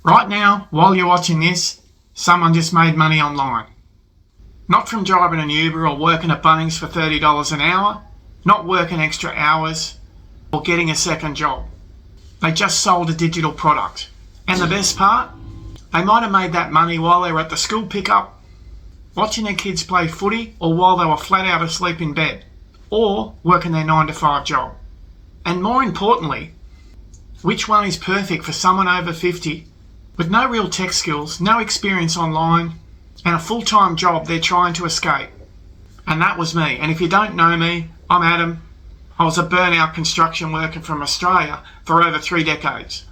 Right now, while you're watching this, someone just made money online. Not from driving an Uber or working at Bunnings for $30 an hour, not working extra hours, or getting a second job. They just sold a digital product. And the best part? They might have made that money while they were at the school pickup, watching their kids play footy, or while they were flat out asleep in bed, or working their 9-to-5 job. And more importantly, which one is perfect for someone over 50 with no real tech skills, no experience online, and a full-time job they're trying to escape? And that was me. And if you don't know me, I'm Adam. I was a burnout construction worker from Australia for over 3 decades.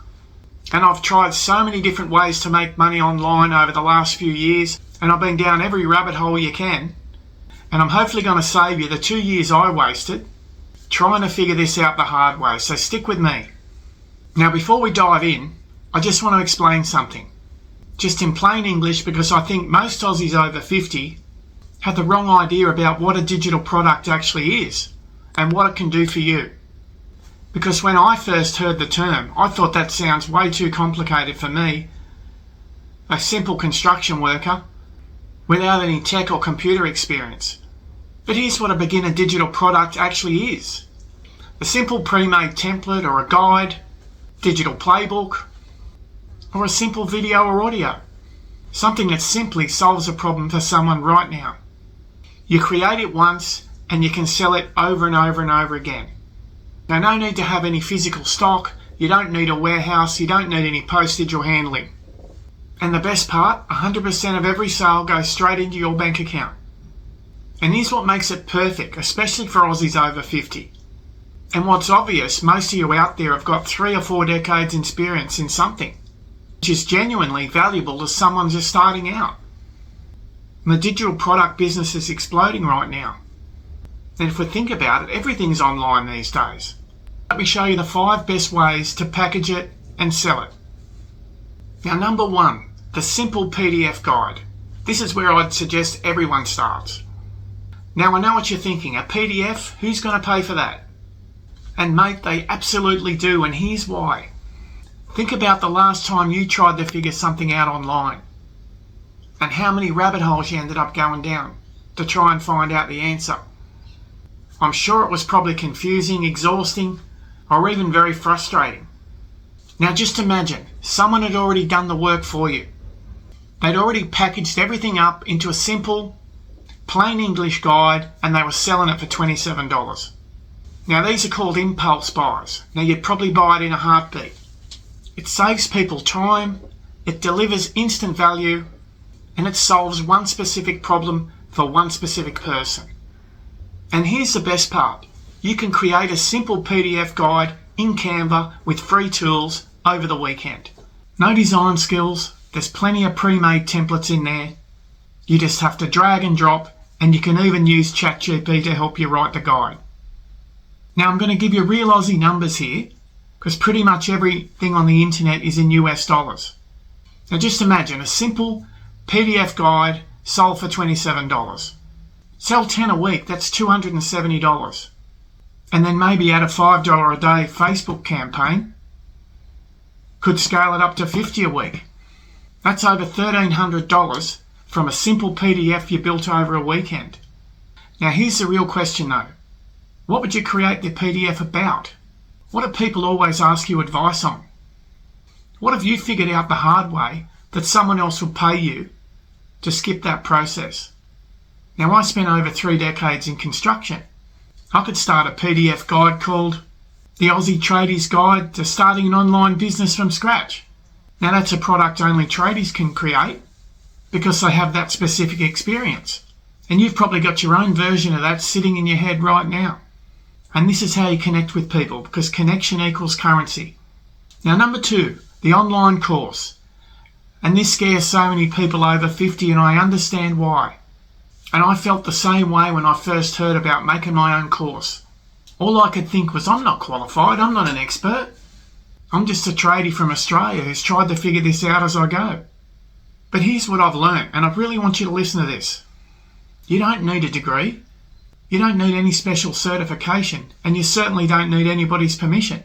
And I've tried so many different ways to make money online over the last few years, and I've been down every rabbit hole you can. And I'm hopefully going to save you the 2 years I wasted trying to figure this out the hard way, so stick with me. Now, before we dive in, I just want to explain something. Just in plain English, because I think most Aussies over 50 have the wrong idea about what a digital product actually is and what it can do for you. Because when I first heard the term, I thought that sounds way too complicated for me, a simple construction worker without any tech or computer experience. But here's what a beginner digital product actually is. A simple pre-made template or a guide, digital playbook, or a simple video or audio. Something that simply solves a problem for someone right now. You create it once and you can sell it over and over and over again. Now, no need to have any physical stock, you don't need a warehouse, you don't need any postage or handling. And the best part, 100% of every sale goes straight into your bank account. And here's what makes it perfect, especially for Aussies over 50. And what's obvious, most of you out there have got 3 or 4 decades experience in something, which is genuinely valuable to someone just starting out. And the digital product business is exploding right now. And if we think about it, everything's online these days. Let me show you the 5 best ways to package it and sell it. Now, number 1, the simple PDF guide. This is where I'd suggest everyone starts. Now, I know what you're thinking, a PDF, who's going to pay for that? And mate, they absolutely do, and here's why. Think about the last time you tried to figure something out online, and how many rabbit holes you ended up going down to try and find out the answer. I'm sure it was probably confusing, exhausting, or even very frustrating. Now just imagine, someone had already done the work for you. They'd already packaged everything up into a simple, plain English guide, and they were selling it for $27. Now these are called impulse buys. Now you'd probably buy it in a heartbeat. It saves people time, it delivers instant value, and it solves one specific problem for one specific person. And here's the best part. You can create a simple PDF guide in Canva with free tools over the weekend. No design skills, there's plenty of pre-made templates in there. You just have to drag and drop, and you can even use ChatGPT to help you write the guide. Now I'm going to give you real Aussie numbers here, because pretty much everything on the internet is in US dollars. Now just imagine a simple PDF guide sold for $27. Sell 10 a week, that's $270. And then maybe add a $5 a day Facebook campaign. Could scale it up to $50 a week. That's over $1,300 from a simple PDF you built over a weekend. Now here's the real question though. What would you create the PDF about? What do people always ask you advice on? What have you figured out the hard way that someone else would pay you to skip that process? Now I spent over 3 decades in construction. I could start a PDF guide called The Aussie Tradie's Guide to Starting an Online Business from Scratch. Now that's a product only tradies can create because they have that specific experience. And you've probably got your own version of that sitting in your head right now. And this is how you connect with people, because connection equals currency. Now number 2, the online course. And this scares so many people over 50, and I understand why. And I felt the same way when I first heard about making my own course. All I could think was, I'm not qualified, I'm not an expert. I'm just a tradie from Australia who's tried to figure this out as I go. But here's what I've learned, and I really want you to listen to this. You don't need a degree. You don't need any special certification, and you certainly don't need anybody's permission.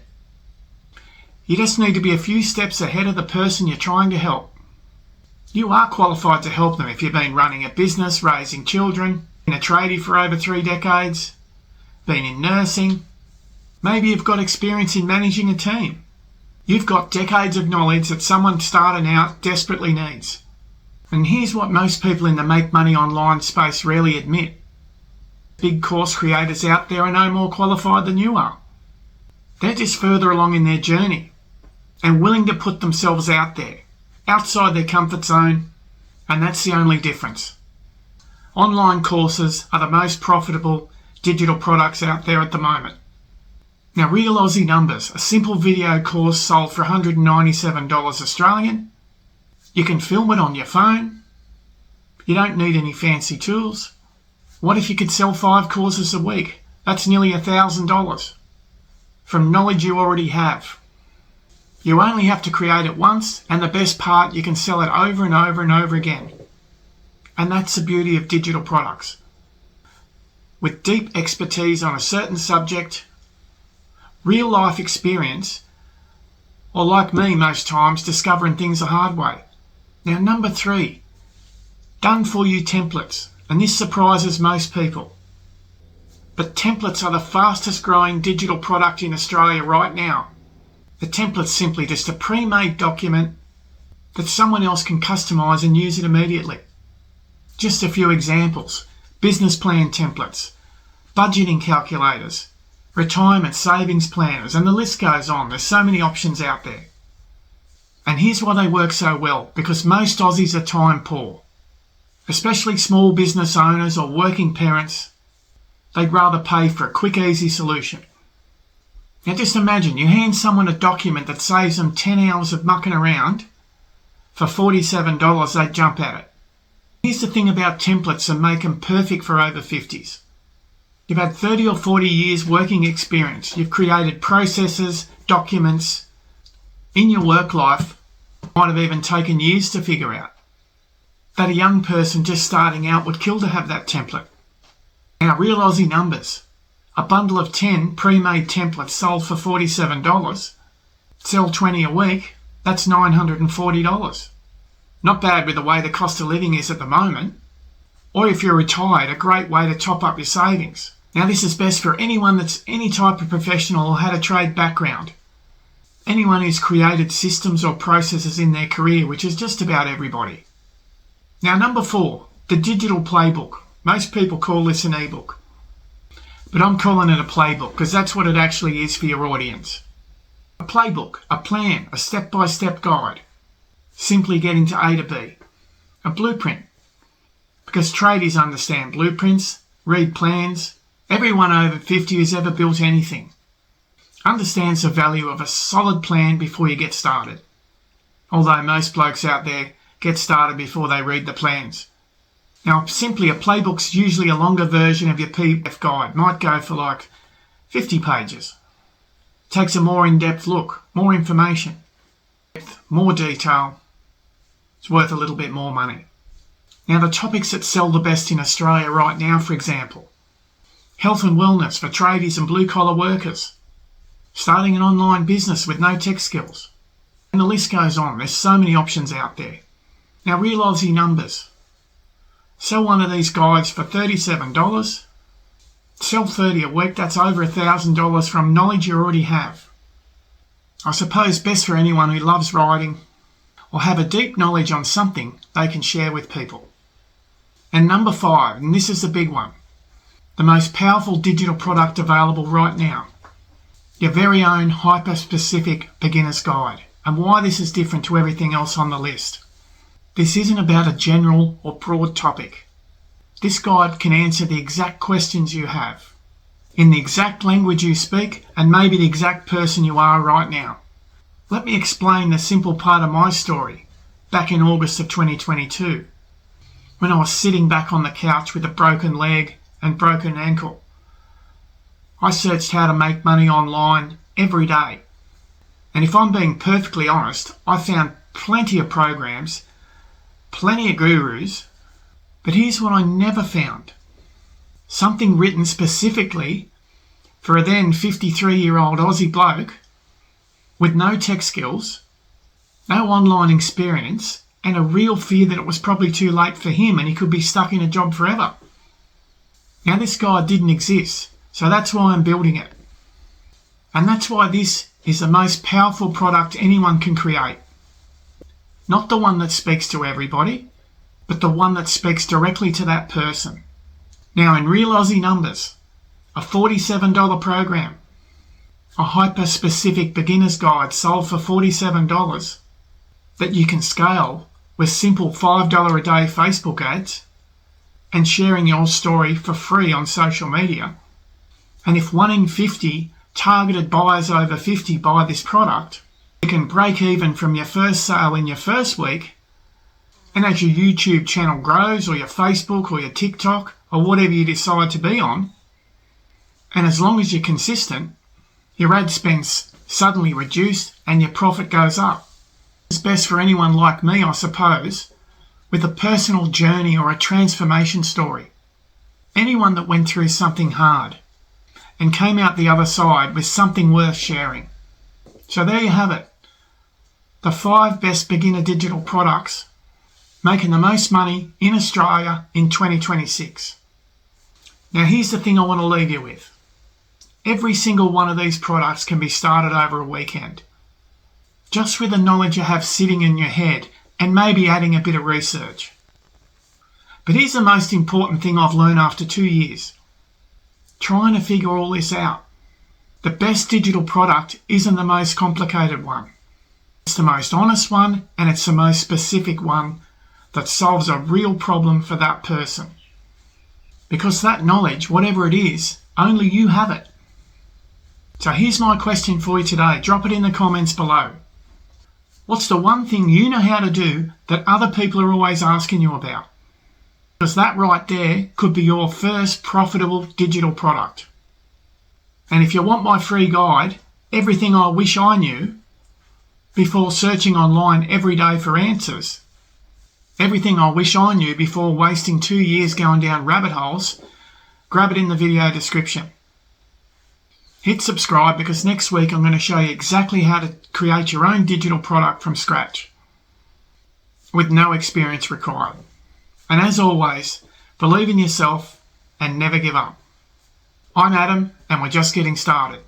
You just need to be a few steps ahead of the person you're trying to help. You are qualified to help them if you've been running a business, raising children, been a tradie for over 3 decades, been in nursing. Maybe you've got experience in managing a team. You've got decades of knowledge that someone starting out desperately needs. And here's what most people in the make money online space rarely admit. Big course creators out there are no more qualified than you are. They're just further along in their journey and willing to put themselves out there, outside their comfort zone, and that's the only difference. Online courses are the most profitable digital products out there at the moment. Now, real Aussie numbers, a simple video course sold for $197 Australian. You can film it on your phone. You don't need any fancy tools. What if you could sell 5 courses a week? That's nearly $1,000 from knowledge you already have. You only have to create it once, and the best part, you can sell it over and over and over again. And that's the beauty of digital products. With deep expertise on a certain subject, real life experience, or like me most times, discovering things the hard way. Now, number 3, done for you templates. And this surprises most people. But templates are the fastest growing digital product in Australia right now. The template's simply just a pre-made document that someone else can customise and use it immediately. Just a few examples: business plan templates, budgeting calculators, retirement savings planners, and the list goes on. There's so many options out there. And here's why they work so well: because most Aussies are time poor, especially small business owners or working parents. They'd rather pay for a quick, easy solution. Now just imagine you hand someone a document that saves them 10 hours of mucking around. For $47, they'd jump at it. Here's the thing about templates that make them perfect for over 50s. You've had 30 or 40 years working experience. You've created processes, documents in your work life, might have even taken years to figure out, that a young person just starting out would kill to have that template. Now, real Aussie numbers. A bundle of 10 pre-made templates sold for $47. Sell 20 a week, that's $940. Not bad with the way the cost of living is at the moment. Or if you're retired, a great way to top up your savings. Now, this is best for anyone that's any type of professional or had a trade background. Anyone who's created systems or processes in their career, which is just about everybody. Now, number 4, the digital playbook. Most people call this an ebook, but I'm calling it a playbook because that's what it actually is for your audience. A playbook, a plan, a step-by-step guide. Simply getting to A to B. A blueprint, because tradies understand blueprints, read plans. Everyone over 50 who's ever built anything understands the value of a solid plan before you get started. Although most blokes out there get started before they read the plans. Now, simply a playbook's usually a longer version of your PDF guide. Might go for like 50 pages. Takes a more in-depth look, more information, more detail. It's worth a little bit more money. Now, the topics that sell the best in Australia right now, for example, health and wellness for tradies and blue-collar workers, starting an online business with no tech skills, and the list goes on. There's so many options out there. Now, real Aussie numbers. Sell one of these guides for $37. Sell 30 a week, that's over $1,000 from knowledge you already have. I suppose best for anyone who loves writing or have a deep knowledge on something they can share with people. And number 5, and this is the big one, the most powerful digital product available right now, your very own hyper-specific beginner's guide, and why this is different to everything else on the list. This isn't about a general or broad topic. This guide can answer the exact questions you have, in the exact language you speak, and maybe the exact person you are right now. Let me explain the simple part of my story back in August of 2022, when I was sitting back on the couch with a broken leg and broken ankle. I searched how to make money online every day. And if I'm being perfectly honest, I found plenty of programs, plenty of gurus, but here's what I never found. Something written specifically for a then 53-year-old Aussie bloke with no tech skills, no online experience, and a real fear that it was probably too late for him and he could be stuck in a job forever. Now, this guy didn't exist, so that's why I'm building it. And that's why this is the most powerful product anyone can create. Not the one that speaks to everybody, but the one that speaks directly to that person. Now, in real Aussie numbers, a $47 program, a hyper-specific beginner's guide sold for $47 that you can scale with simple $5 a day Facebook ads and sharing your story for free on social media. And if 1 in 50 targeted buyers over 50 buy this product, you can break even from your first sale in your first week. And as your YouTube channel grows, or your Facebook or your TikTok or whatever you decide to be on, and as long as you're consistent, your ad spend's suddenly reduced and your profit goes up. It's best for anyone like me, I suppose, with a personal journey or a transformation story. Anyone that went through something hard and came out the other side with something worth sharing. So there you have it. The 5 best beginner digital products making the most money in Australia in 2026. Now here's the thing I want to leave you with. Every single one of these products can be started over a weekend, just with the knowledge you have sitting in your head and maybe adding a bit of research. But here's the most important thing I've learned after 2 years, trying to figure all this out. The best digital product isn't the most complicated one. It's the most honest one, and it's the most specific one that solves a real problem for that person. Because that knowledge, whatever it is, only you have it. So here's my question for you today. Drop it in the comments below. What's the one thing you know how to do that other people are always asking you about? Because that right there could be your first profitable digital product. And if you want my free guide, Everything I Wish I Knew, before searching online every day for answers, everything I wish I knew before wasting 2 years going down rabbit holes, grab it in the video description. Hit subscribe, because next week I'm going to show you exactly how to create your own digital product from scratch with no experience required. And as always, believe in yourself and never give up. I'm Adam, and we're just getting started.